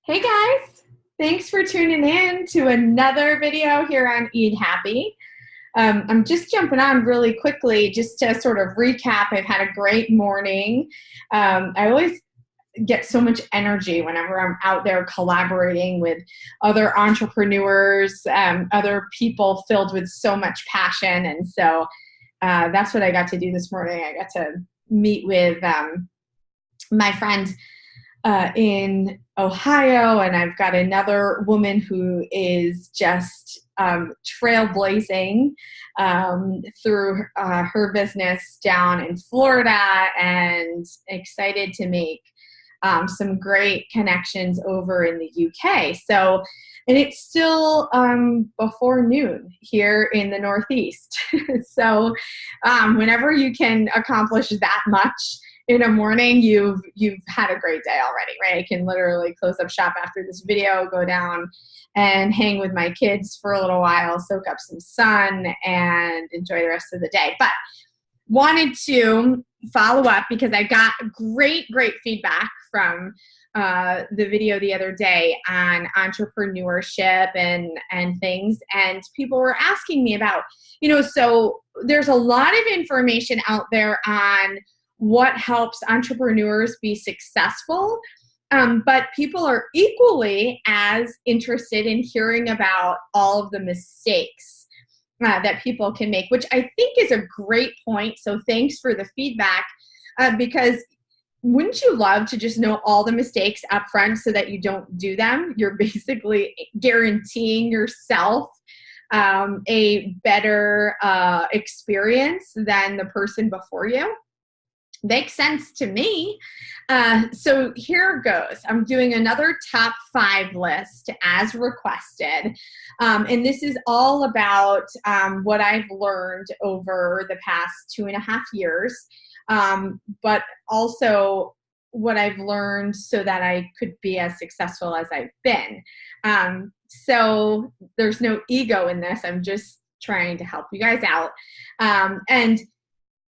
Hey guys, thanks for tuning in to another video here on Eat Happy. I'm just jumping on really quickly just to sort of recap. I've had a great morning. I always get so much energy whenever I'm out there collaborating with other entrepreneurs, other people filled with so much passion. And so that's what I got to do this morning. I got to meet with my friend in Ohio, and I've got another woman who is just trailblazing through her business down in Florida, and excited to make some great connections over in the UK. So, and it's still before noon here in the Northeast. So whenever you can accomplish that much in a morning, you've had a great day already, right? I can literally close up shop after this video, go down and hang with my kids for a little while, soak up some sun, and enjoy the rest of the day. But wanted to follow up because I got great feedback from the video the other day on entrepreneurship and things, and people were asking me about, so there's a lot of information out there on what helps entrepreneurs be successful, but people are equally as interested in hearing about all of the mistakes that people can make, which I think is a great point. So thanks for the feedback, because wouldn't you love to just know all the mistakes up front so that you don't do them? You're basically guaranteeing yourself a better experience than the person before you. Makes sense to me. So here goes. I'm doing another top 5 list as requested. And this is all about what I've learned over the past 2.5 years, but also what I've learned so that I could be as successful as I've been. So there's no ego in this. I'm just trying to help you guys out. And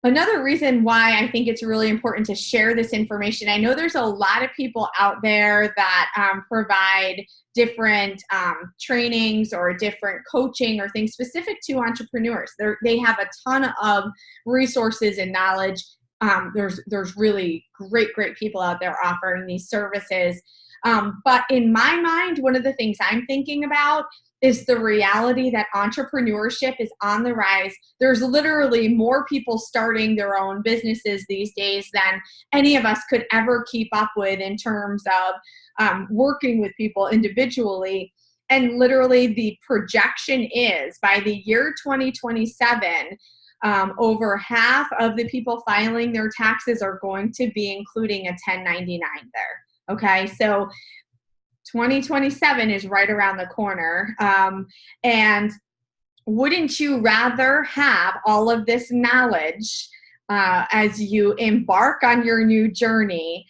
another reason why I think it's really important to share this information, I know there's a lot of people out there that provide different trainings or different coaching or things specific to entrepreneurs. They have a ton of resources and knowledge. There's really great people out there offering these services. But in my mind, one of the things I'm thinking about is the reality that entrepreneurship is on the rise. There's literally more people starting their own businesses these days than any of us could ever keep up with in terms of working with people individually. And literally the projection is by the year 2027, over half of the people filing their taxes are going to be including a 1099 there. Okay, so 2027 is right around the corner. And wouldn't you rather have all of this knowledge as you embark on your new journey,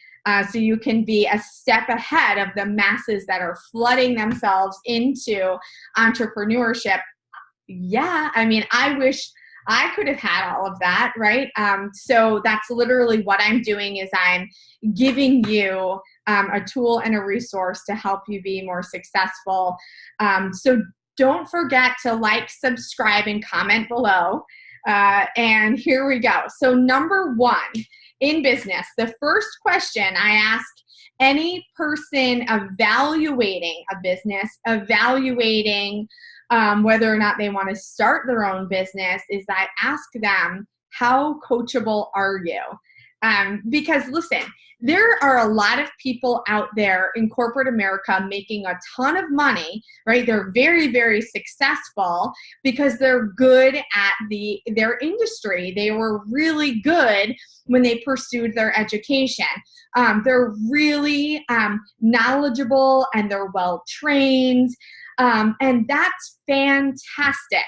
so you can be a step ahead of the masses that are flooding themselves into entrepreneurship? Yeah, I mean, I wish I could have had all of that, right? So that's literally what I'm doing, is I'm giving you a tool and a resource to help you be more successful. So don't forget to like, subscribe, and comment below. And here we go. So number 1, in business, the first question I ask any person evaluating a business, evaluating whether or not they want to start their own business, is I ask them, how coachable are you? Because listen, there are a lot of people out there in corporate America making a ton of money, right? They're very successful because they're good at their industry. They were really good when they pursued their education. They're really knowledgeable, and they're well trained. And that's fantastic.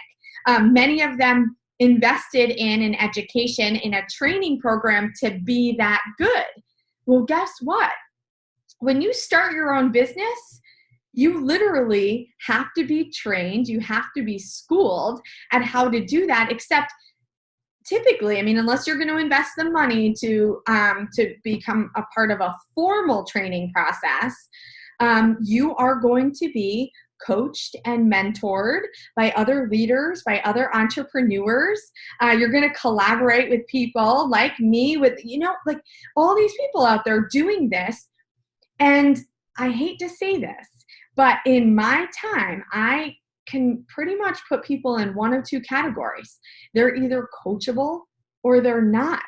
Many of them invested in an education, in a training program to be that good. Well, guess what? When you start your own business, you literally have to be trained. You have to be schooled at how to do that, except typically, I mean, unless you're going to invest the money to become a part of a formal training process, You are going to be coached and mentored by other leaders, by other entrepreneurs. You're going to collaborate with people like me, with, like all these people out there doing this. And I hate to say this, but in my time, I can pretty much put people in one of two categories. They're either coachable or they're not.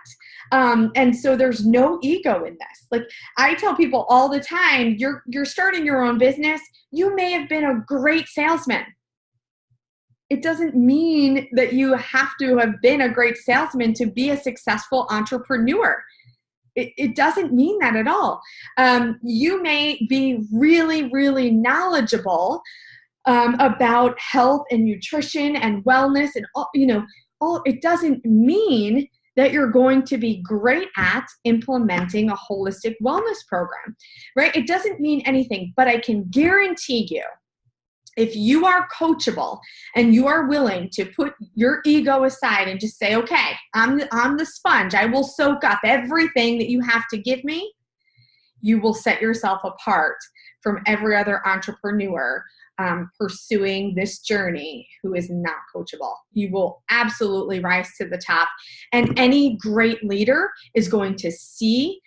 And so there's no ego in this. Like I tell people all the time, you're starting your own business. You may have been a great salesman. It doesn't mean that you have to have been a great salesman to be a successful entrepreneur. It doesn't mean that at all. You may be really, really knowledgeable about health and nutrition and wellness and all. It doesn't mean that you're going to be great at implementing a holistic wellness program, right? It doesn't mean anything, but I can guarantee you, if you are coachable and you are willing to put your ego aside and just say, okay, I'm the sponge. I will soak up everything that you have to give me. You will set yourself apart from every other entrepreneur pursuing this journey who is not coachable. You will absolutely rise to the top. And any great leader is going to see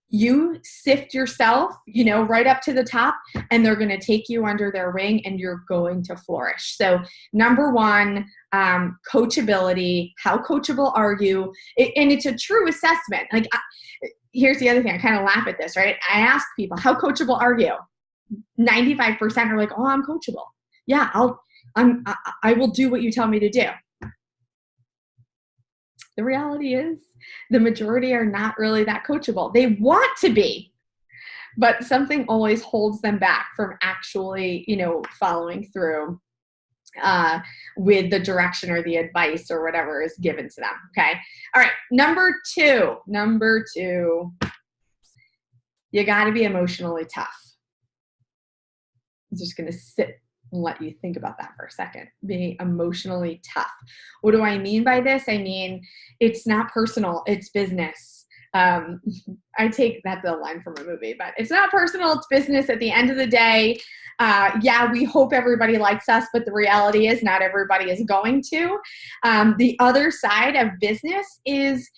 you sift yourself, right up to the top, and they're going to take you under their wing and you're going to flourish. So number one, coachability. How coachable are you? And it's a true assessment. Like, here's the other thing. I kind of laugh at this, right? I ask people, how coachable are you? 95% are like, oh, I'm coachable. Yeah, I will do what you tell me to do. The reality is the majority are not really that coachable. They want to be, but something always holds them back from actually, following through with the direction or the advice or whatever is given to them. Okay. All right. Number two, you got to be emotionally tough. I'm just going to sit and let you think about that for a second. Being emotionally tough. What do I mean by this? I mean, it's not personal, it's business. I take that's a line from a movie, but it's not personal, it's business. At the end of the day, we hope everybody likes us, but the reality is not everybody is going to. The other side of business is,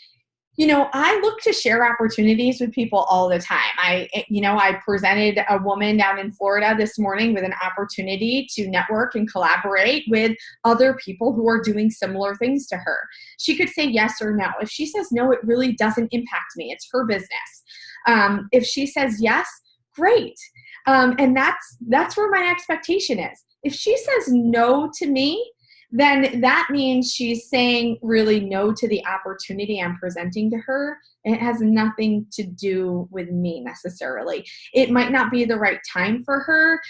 I look to share opportunities with people all the time. I presented a woman down in Florida this morning with an opportunity to network and collaborate with other people who are doing similar things to her. She could say yes or no. If she says no, it really doesn't impact me. It's her business. If she says yes, great. And that's where my expectation is. If she says no to me, then that means she's saying really no to the opportunity I'm presenting to her. It has nothing to do with me necessarily. It might not be the right time for her.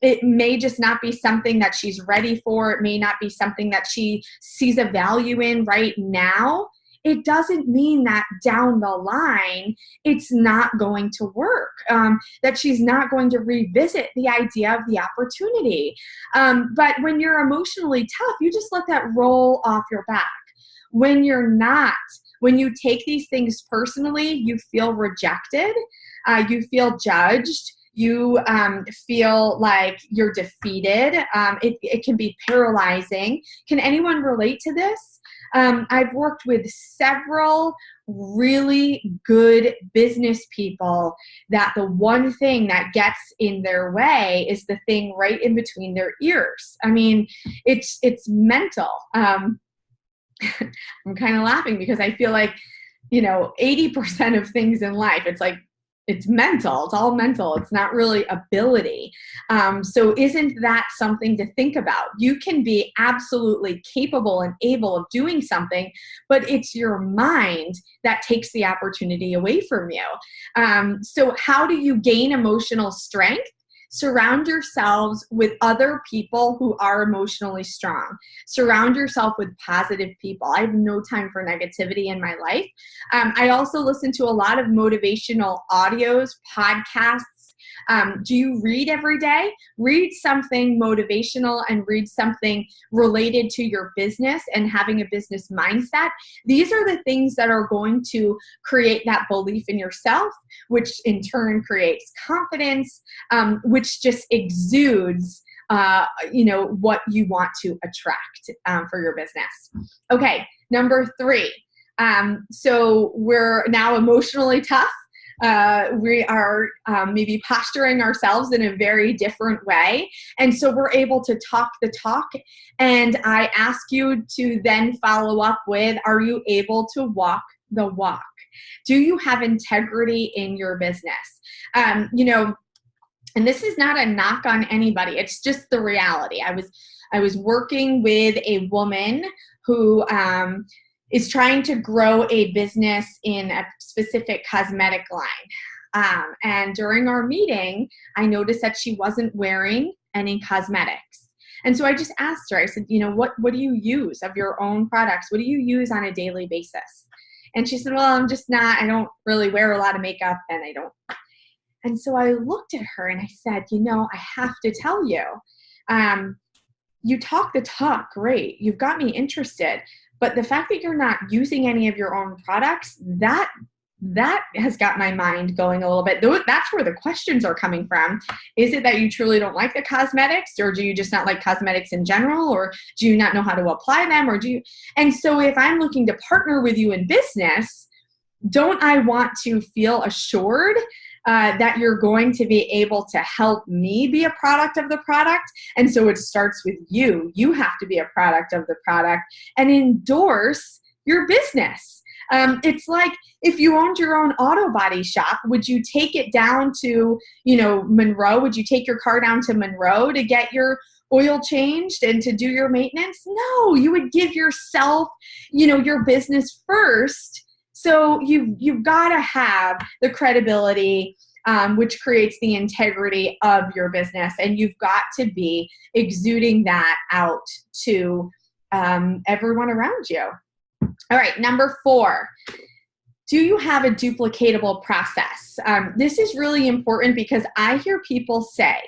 It may just not be something that she's ready for. It may not be something that she sees a value in right now. It doesn't mean that down the line, it's not going to work, that she's not going to revisit the idea of the opportunity. But when you're emotionally tough, you just let that roll off your back. When you're not, when you take these things personally, you feel rejected, you feel judged, you feel like you're defeated. It can be paralyzing. Can anyone relate to this? I've worked with several really good business people that the one thing that gets in their way is the thing right in between their ears. I mean, it's mental. I'm kind of laughing because I feel like, 80% of things in life, it's mental. It's all mental. It's not really ability. So isn't that something to think about? You can be absolutely capable and able of doing something, but it's your mind that takes the opportunity away from you. So how do you gain emotional strength? Surround yourselves with other people who are emotionally strong. Surround yourself with positive people. I have no time for negativity in my life. I also listen to a lot of motivational audios, podcasts, Do you read every day? Read something motivational and read something related to your business and having a business mindset. These are the things that are going to create that belief in yourself, which in turn creates confidence, which just exudes what you want to attract for your business. Okay, number 3. So we're now emotionally tough. We are maybe posturing ourselves in a very different way. And so we're able to talk the talk. And I ask you to then follow up with, are you able to walk the walk? Do you have integrity in your business? And this is not a knock on anybody. It's just the reality. I was working with a woman who is trying to grow a business in a specific cosmetic line. And during our meeting, I noticed that she wasn't wearing any cosmetics. And so I just asked her, I said, what do you use of your own products? What do you use on a daily basis? And she said, well, I don't really wear a lot of makeup and I don't. And so I looked at her and I said, I have to tell you, you talk the talk, great. You've got me interested. But the fact that you're not using any of your own products, that has got my mind going a little bit. That's where the questions are coming from. Is it that you truly don't like the cosmetics, or do you just not like cosmetics in general, or do you not know how to apply them, or do you? And so if I'm looking to partner with you in business, don't I want to feel assured that you're going to be able to help me be a product of the product? And so it starts with you. You have to be a product of the product and endorse your business. It's like if you owned your own auto body shop, would you take it down to, Monroe? Would you take your car down to Monroe to get your oil changed and to do your maintenance? No, you would give yourself, your business first. So you've got to have the credibility, which creates the integrity of your business, and you've got to be exuding that out to everyone around you. All right, number 4. Do you have a duplicatable process? This is really important because I hear people say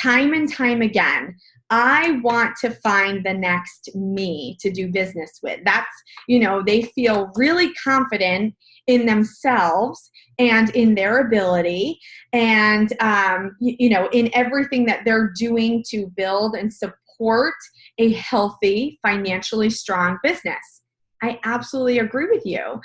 time and time again, I want to find the next me to do business with. That's, they feel really confident in themselves and in their ability and, in everything that they're doing to build and support a healthy, financially strong business. I absolutely agree with you.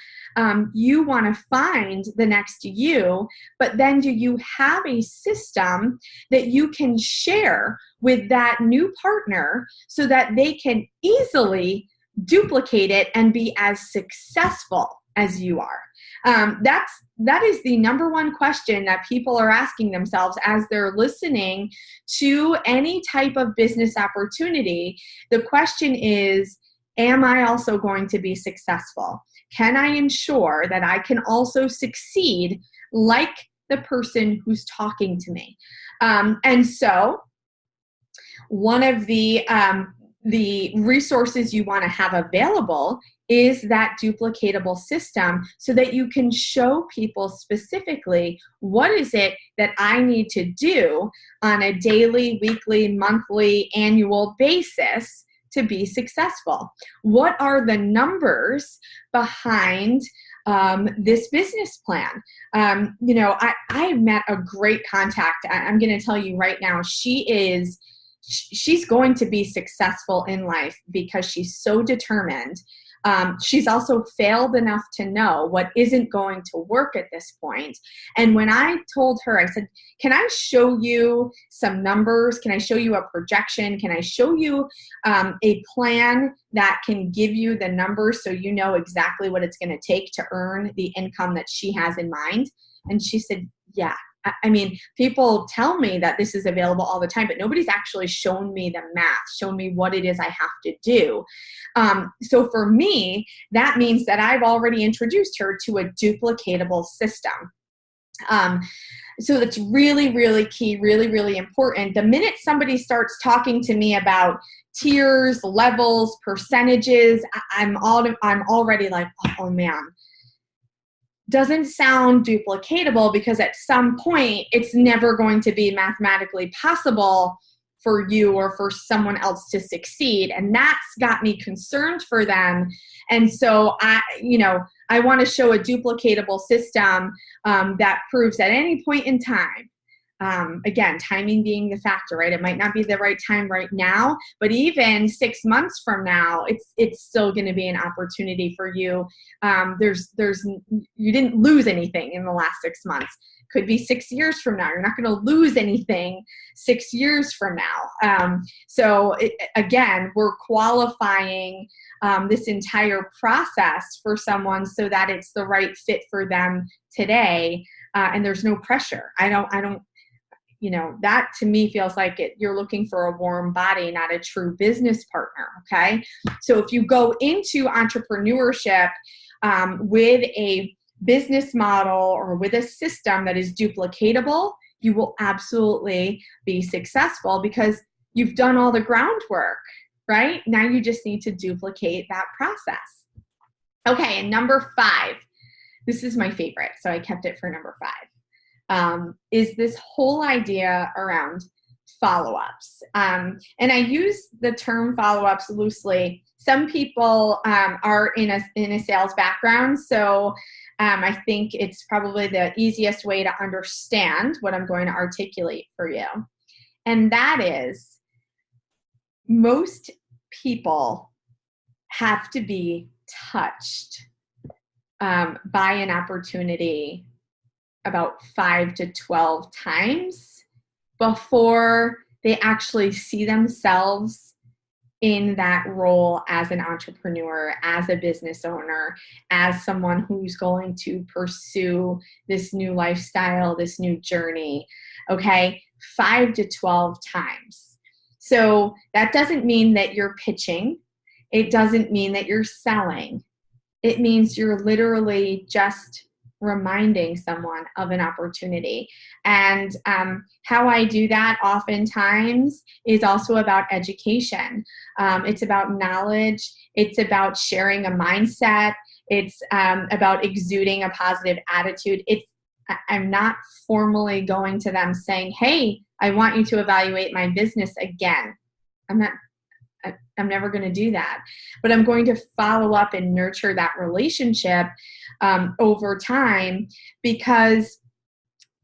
You want to find the next you, but then do you have a system that you can share with that new partner so that they can easily duplicate it and be as successful as you are? That is the number one question that people are asking themselves as they're listening to any type of business opportunity. The question is, am I also going to be successful? Can I ensure that I can also succeed like the person who's talking to me? And so one of the resources you want to have available is that duplicatable system so that you can show people specifically what is it that I need to do on a daily, weekly, monthly, annual basis to be successful. What are the numbers behind this business plan? I met a great contact. I'm going to tell you right now, she's going to be successful in life because she's so determined. She's also failed enough to know what isn't going to work at this point. And when I told her, I said, can I show you some numbers? Can I show you a projection? Can I show you a plan that can give you the numbers so you know exactly what it's going to take to earn the income that she has in mind? And she said, yeah. I mean, people tell me that this is available all the time, but nobody's actually shown me the math, shown me what it is I have to do. So for me, that means that I've already introduced her to a duplicatable system. So that's really, really key, really, really important. The minute somebody starts talking to me about tiers, levels, percentages, I'm already like, oh man. doesn't sound duplicatable because at some point it's never going to be mathematically possible for you or for someone else to succeed. And that's got me concerned for them. And so I want to show a duplicatable system that proves at any point in time. Again, timing being the factor, right? It might not be the right time right now, but even 6 months from now, it's still going to be an opportunity for you. You didn't lose anything in the last 6 months. Could be 6 years from now. You're not going to lose anything 6 years from now. Again, we're qualifying this entire process for someone so that it's the right fit for them today, and there's no pressure. I don't. That to me feels like you're looking for a warm body, not a true business partner, okay? So if you go into entrepreneurship with a business model or with a system that is duplicatable, you will absolutely be successful because you've done all the groundwork, right? Now you just need to duplicate that process. Okay, and number 5, this is my favorite, so I kept it for number 5. Is this whole idea around follow-ups. And I use the term follow-ups loosely. Some people are in a sales background, so I think it's probably the easiest way to understand what I'm going to articulate for you. And that is, most people have to be touched by an opportunity about 5 to 12 times before they actually see themselves in that role as an entrepreneur, as a business owner, as someone who's going to pursue this new lifestyle, this new journey, okay? 5 to 12 times. So that doesn't mean that you're pitching. It doesn't mean that you're selling. It means you're literally just reminding someone of an opportunity. And how I do that oftentimes is also about education. It's about knowledge. It's about sharing a mindset. It's about exuding a positive attitude. I'm not formally going to them saying, hey, I want you to evaluate my business again. I'm never going to do that. But I'm going to follow up and nurture that relationship over time, because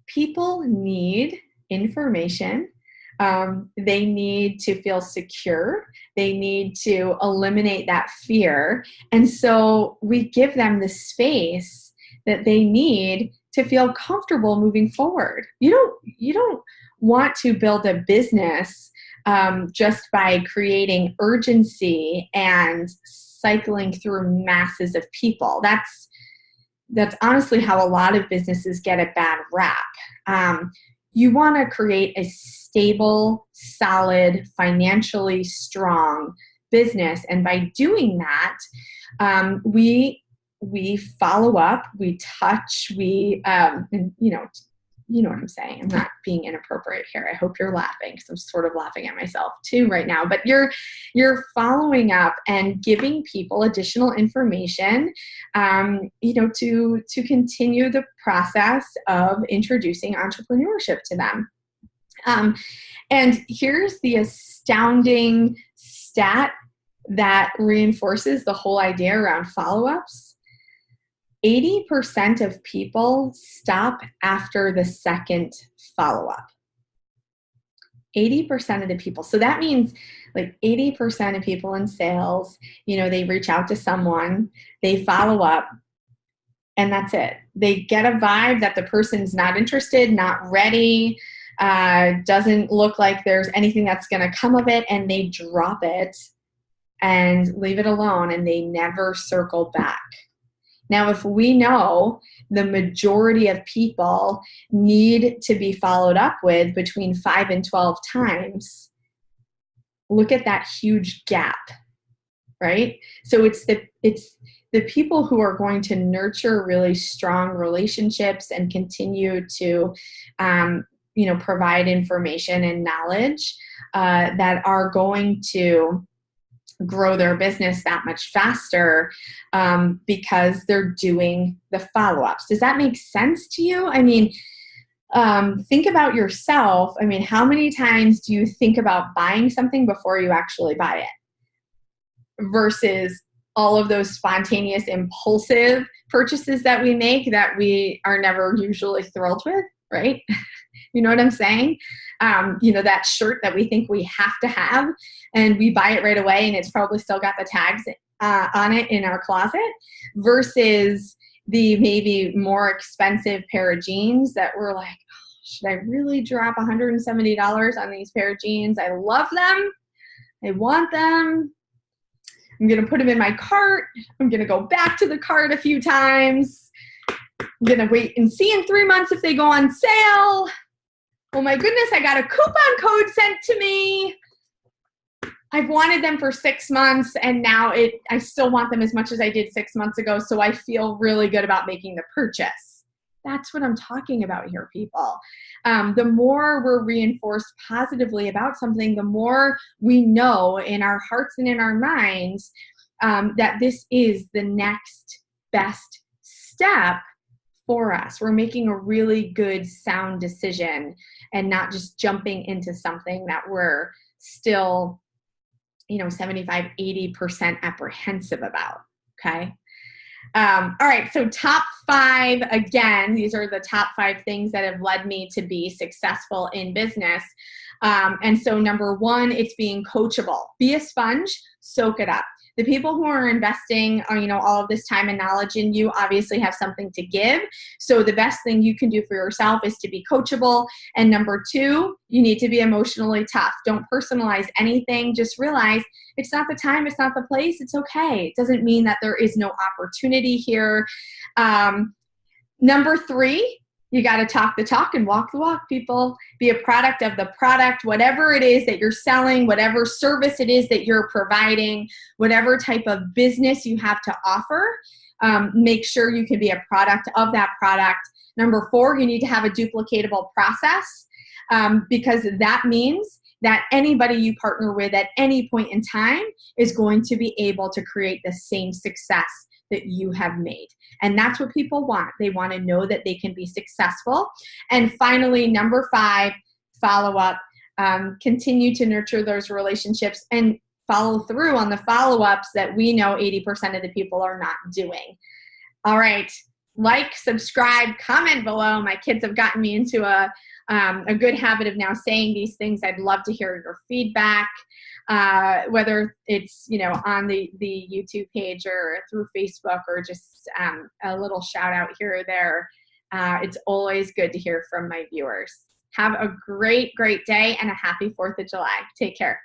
people need information. They need to feel secure. They need to eliminate that fear. And so we give them the space that they need to feel comfortable moving forward. You don't want to build a business just by creating urgency and cycling through masses of people. That's honestly how a lot of businesses get a bad rap. You want to create a stable, solid, financially strong business. And by doing that, we follow up, we touch, and you know what I'm saying. I'm not being inappropriate here. I hope you're laughing, because I'm sort of laughing at myself too right now. But you're following up and giving people additional information, to continue the process of introducing entrepreneurship to them. And here's the astounding stat that reinforces the whole idea around follow-ups. 80% of people stop after the second follow-up. 80% of the people. So that means like 80% of people in sales, they reach out to someone, they follow up, and that's it. They get a vibe that the person's not interested, not ready, doesn't look like there's anything that's going to come of it, and they drop it and leave it alone, and they never circle back. Now, if we know the majority of people need to be followed up with between 5 and 12 times, look at that huge gap, right? So it's the people who are going to nurture really strong relationships and continue to, provide information and knowledge that are going to grow their business that much faster because they're doing the follow-ups. Does that make sense to you? I mean, think about yourself. I mean, how many times do you think about buying something before you actually buy it versus all of those spontaneous, impulsive purchases that we make that we are never usually thrilled with, right? You know what I'm saying? That shirt that we think we have to have and we buy it right away and it's probably still got the tags on it in our closet versus the maybe more expensive pair of jeans that we're like, oh, should I really drop $170 on these pair of jeans? I love them. I want them. I'm going to put them in my cart. I'm going to go back to the cart a few times. I'm going to wait and see in 3 months if they go on sale. Oh my goodness, I got a coupon code sent to me. I've wanted them for 6 months and now I still want them as much as I did 6 months ago, so I feel really good about making the purchase. That's what I'm talking about here, people. The more we're reinforced positively about something, the more we know in our hearts and in our minds that this is the next best step for us. We're making a really good, sound decision and not just jumping into something that we're still 75, 80% apprehensive about, okay? All right, so top 5, again, these are the top 5 things that have led me to be successful in business. And so number 1, it's being coachable. Be a sponge, soak it up. The people who are investing, all of this time and knowledge in you obviously have something to give. So the best thing you can do for yourself is to be coachable. And number 2, you need to be emotionally tough. Don't personalize anything. Just realize it's not the time, it's not the place. It's okay. It doesn't mean that there is no opportunity here. Number 3, you got to talk the talk and walk the walk, people. Be a product of the product, whatever it is that you're selling, whatever service it is that you're providing, whatever type of business you have to offer, make sure you can be a product of that product. Number 4, you need to have a duplicatable process because that means that anybody you partner with at any point in time is going to be able to create the same success that you have made. And that's what people want. They want to know that they can be successful. And finally, number 5, follow up. Continue to nurture those relationships and follow through on the follow-ups that we know 80% of the people are not doing. All right. Like, subscribe, comment below. My kids have gotten me into a good habit of now saying these things. I'd love to hear your feedback, whether it's on the YouTube page or through Facebook or just a little shout out here or there. It's always good to hear from my viewers. Have a great, great day and a happy 4th of July. Take care.